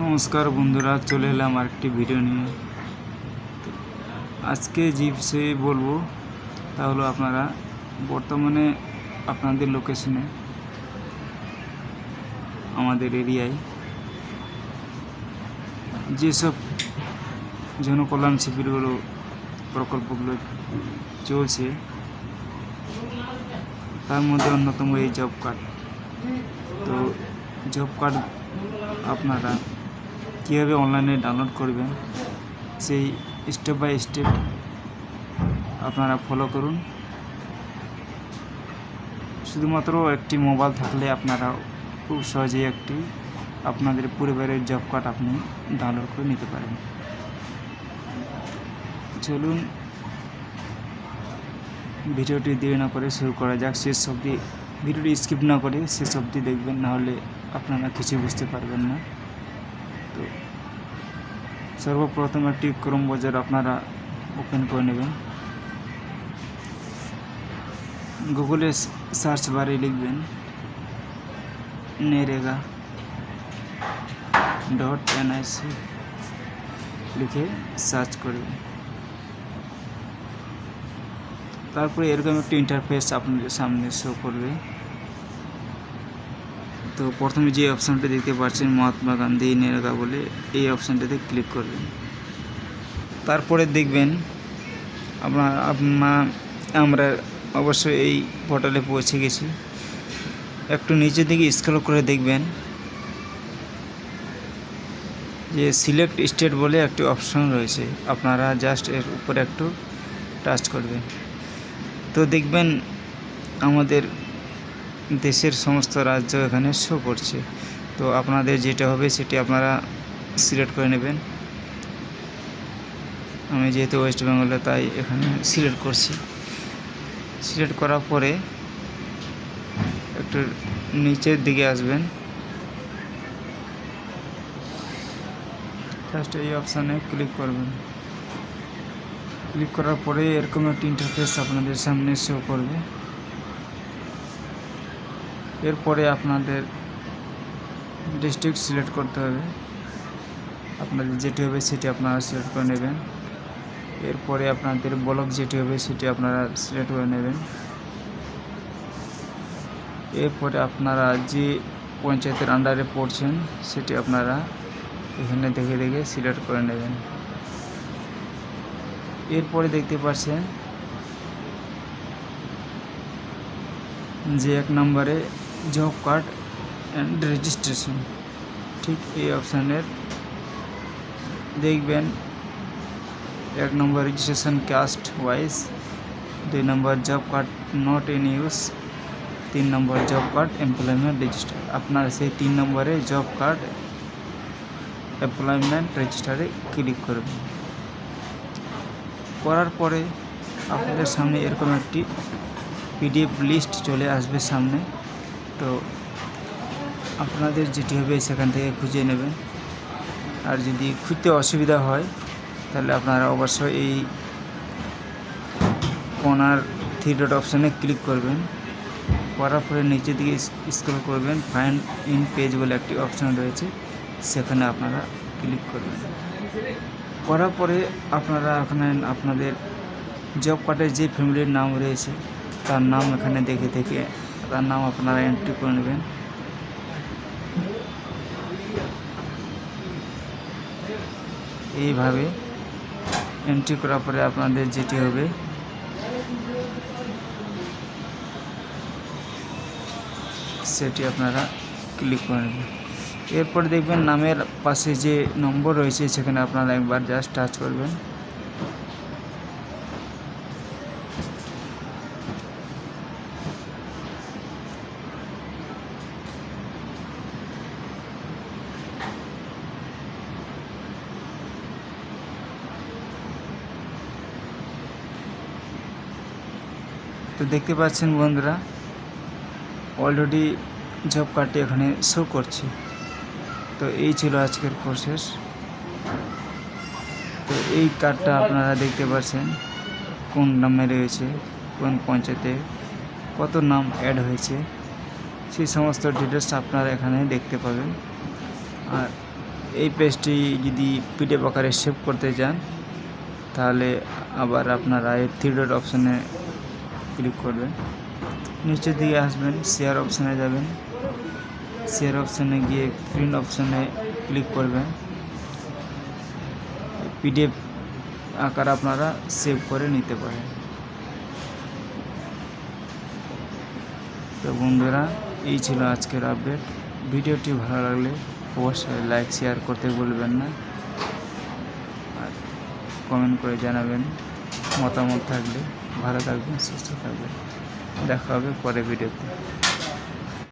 নমস্কার বন্ধুরা, চলে এলাম আরেকটি ভিডিও নিয়ে। আজকে যে বিষয়ে বলবো তা হলো, আপনারা বর্তমানে আপনাদের লোকেশনে, আমাদের এরিয়ায় যেসব জনকল্যাণ শিবিরগুলো প্রকল্পগুলো চলছে, তার মধ্যে অন্যতম এই জব কার্ড। তো জব কার্ড আপনারা কীভাবে অনলাইনে ডাউনলোড করবেন, সেই স্টেপ বাই স্টেপ আপনারা ফলো করুন। শুধুমাত্র একটি মোবাইল থাকলে আপনারা খুব সহজেই আপনাদের পরিবারের জব কার্ড আপনি ডাউনলোড করে নিতে পারেন। চলুন ভিডিওটি দেরি না করে শুরু করা যাক। শেষ অবধি ভিডিওটি স্কিপ না করে শেষ অবধি দেখবেন, নাহলে আপনারা কিছু বুঝতে পারবেন না। তো সর্বপ্রথম একটি ক্রোম ব্রাউজার আপনারা ওপেন করে নেবেন। গুগলে সার্চ বারে লিখবেন NREGA.NIC লিখে সার্চ করবেন। তারপরে এরকম একটি ইন্টারফেস আপনাদের সামনে শো করবে। তো প্রথমে যে অপশানটা দেখতে পাচ্ছেন, মহাত্মা গান্ধী NREGA বলে, এই অপশানটাতে ক্লিক করবেন। তারপরে দেখবেন আমরা অবশ্যই এই পোর্টালে পৌঁছে গেছি। একটু নিচের দিকে স্ক্রল করে দেখবেন যে সিলেক্ট স্টেট বলে একটি অপশন রয়েছে, আপনারা জাস্ট এর উপরে একটু টাচ করবেন। তো দেখবেন আমাদের দেশের সমস্ত রাজ্য এখানে শো করছে। তো আপনাদের যেটা হবে সেটি আপনারা সিলেক্ট করে নেবেন। আমি যেহেতু ওয়েস্ট বেঙ্গলে, তাই এখানে সিলেক্ট করছি। সিলেক্ট করার পরে একটু নিচের দিকে আসবেন, জাস্ট এই অপশানে ক্লিক করবেন। ক্লিক করার পরে এরকম একটি ইন্টারফেস আপনাদের সামনে শো করবে। এরপরে আপনাদের ডিস্ট্রিক্ট সিলেক্ট করতে হবে, আপনাদের যেটি হবে সেটি আপনারা সিলেক্ট করে নেবেন। এরপরে আপনাদের ব্লক যেটি হবে সেটি আপনারা সিলেক্ট করে নেবেন। এরপরে আপনারা যে পঞ্চায়েতের আন্ডারে পড়ছেন সেটি আপনারা এখানে দেখে দেখে সিলেক্ট করে নেবেন। এরপরে দেখতে পাচ্ছেন যে 1 নম্বরে জব কার্ড অ্যান্ড রেজিস্ট্রেশন, ঠিক এই অপশানের দেখবেন 1 নম্বর রেজিস্ট্রেশন কাস্ট ওয়াইজ, 2 নম্বর job card not in use, 3 নম্বর জব কার্ড এমপ্লয়মেন্ট রেজিস্টার। আপনারা সেই 3 নম্বরে জব কার্ড এমপ্লয়মেন্ট রেজিস্টারে ক্লিক করবেন। করার পরে আপনাদের সামনে এরকম একটি PDF লিস্ট চলে আসবে সামনে। তো আপনাদের যেটি হবে সেখান থেকে খুঁজে নেবেন। আর যদি খুঁজতে অসুবিধা হয় তাহলে আপনারা অবশ্যই এই কোনার 3 ডট অপশানে ক্লিক করবেন। করার পরে নিচের দিকে স্ক্রল করবেন, ফাইন্ড ইন পেজ বলে একটি অপশান রয়েছে, সেখানে আপনারা ক্লিক করবেন। করার পরে আপনারা এখানে আপনাদের জব কার্ডের যে ফ্যামিলির নাম রয়েছে তার নাম এখানে দেখে দেখে তার নাম আপনারা এন্ট্রি করে নেবেন। এইভাবে এন্ট্রি করার পরে আপনাদের যেটি হবে সেটি আপনারা ক্লিক করে নেবেন। এরপরে দেখবেন নামের পাশে যে নম্বর রয়েছে সেখানে আপনারা একবার জাস্ট টাচ করবেন। তো দেখতে পাচ্ছেন বন্ধুরা, অলরেডি জব কার্ডটি এখানে শো করছে। তো এই ছিল আজকের প্রসেস। তো এই কার্ডটা আপনারা দেখতে পাচ্ছেন কোন নামে রয়েছে, কোন পঞ্চায়েতে কত নাম অ্যাড হয়েছে, সেই সমস্ত ডিটেলস আপনারা এখানে দেখতে পাবেন। আর এই পেজটি যদি পিডিএফ আকারে সেভ করতে চান তাহলে আবার আপনারা এই থ্রি ডট অপশানে ক্লিক করবেন, নিচের দিকে আসবেন, শেয়ার অপশানে যাবেন, শেয়ার অপশানে গিয়ে প্রিন্ট অপশানে ক্লিক করবেন। পিডিএফ আকার আপনারা সেভ করে নিতে পারেন। তো বন্ধুরা, এই ছিল আজকের আপডেট। ভিডিওটি ভালো লাগলে অবশ্যই লাইক শেয়ার করতে ভুলবেন না, আর কমেন্ট করে জানাবেন মতামত থাকলে। ভালো থাকবেন, সুস্থ থাকবেন, দেখা হবে পরে ভিডিওতে।